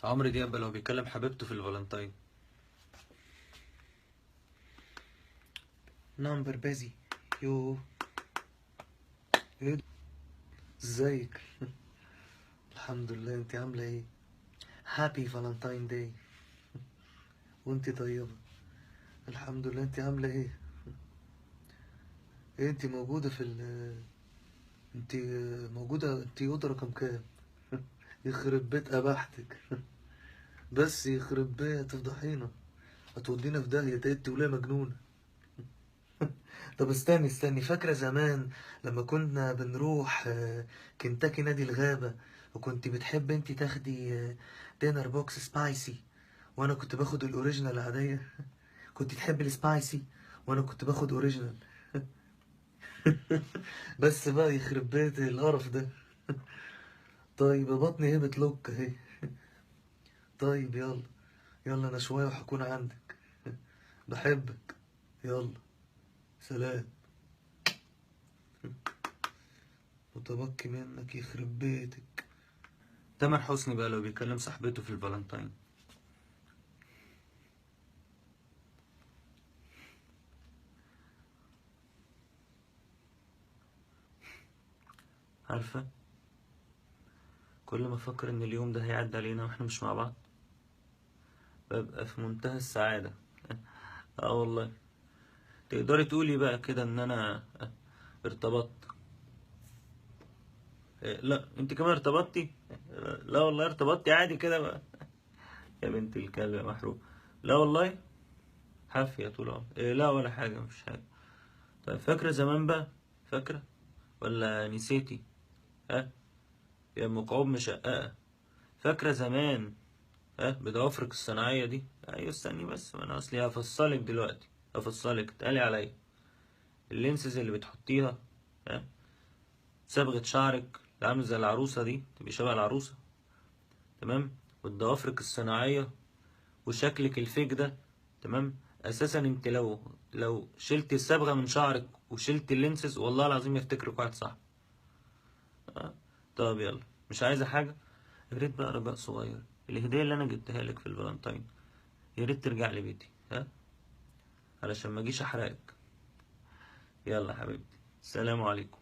عمرو دياب لو بيكلم حبيبته في الفالنتاين. نمبر بيزي. يو. إيه؟ ازيك؟ الحمد لله، انت عامله ايه؟ هابي فالنتاين داي. وانت طيبه؟ الحمد لله. انت عامله ايه؟ ايه انت موجوده في انت موجوده؟ انت اوضه رقم كام؟ يخرب بيت اباحتك. بس يخرب بيت هتفضحينا، هتودينا في داهيه، انت ولا مجنونه؟ طب استني، فاكرة زمان لما كنا بنروح كنتاكي نادي الغابة، وكنت بتحب انت تاخدي دينر بوكس سبايسي، وانا كنت باخد الاوريجينال العادية؟ كنت تحب السبايسي وانا كنت باخد اوريجينال. بس بقى يخرب بيت القرف ده. طيب يا بطني ايه بتلوك اهي. طيب يلا، يلا انا شوية وهكون عندك. بحبك. يلا، سلام. متبقي منك يخرب بيتك. تامر حسني بقى لو بيكلم صاحبته في الفالنتاين. عارفة، كل ما افكر ان اليوم ده هيعدي علينا واحنا مش مع بعض ببقى في منتهى السعادة. اه والله. تقدري تقولي بقى كده ان انا ارتبطت. لا انت كمان ارتبطتي. لا والله ارتبطتي عادي كده بقى. يا بنت الكلب يا محروق. لا والله. حافية طول عمري. لا ولا حاجة، مفيش حاجة. طيب فاكرة زمان بقى؟ فاكرة ولا نسيتي؟ ها؟ يا مقعوب مشققة. فاكرة زمان؟ ها بضوافرك الصناعية دي؟ ايوه استني بس، ما انا اصلي هفصلك دلوقتي. هفصلك اتقالي عليا. اللينسز اللي بتحطيها، ها، صبغة شعرك اللي عامل زي العروسة دي، تبقي شبه العروسة. تمام. والضوافرك الصناعية وشكلك الفيك ده. تمام. اساسا انت لو شلت الصبغة من شعرك وشلت اللينسز والله العظيم يفتكرك واحد صاحبي. طب يلا، مش عايزة حاجة؟ يا ريت بقى رجاء صغير، الهدية اللي انا جبتها لك في الفالنتاين يا ريت ترجع لبيتي، ها، علشان ما اجيش احرقك. يلا حبيبتي، السلام عليكم.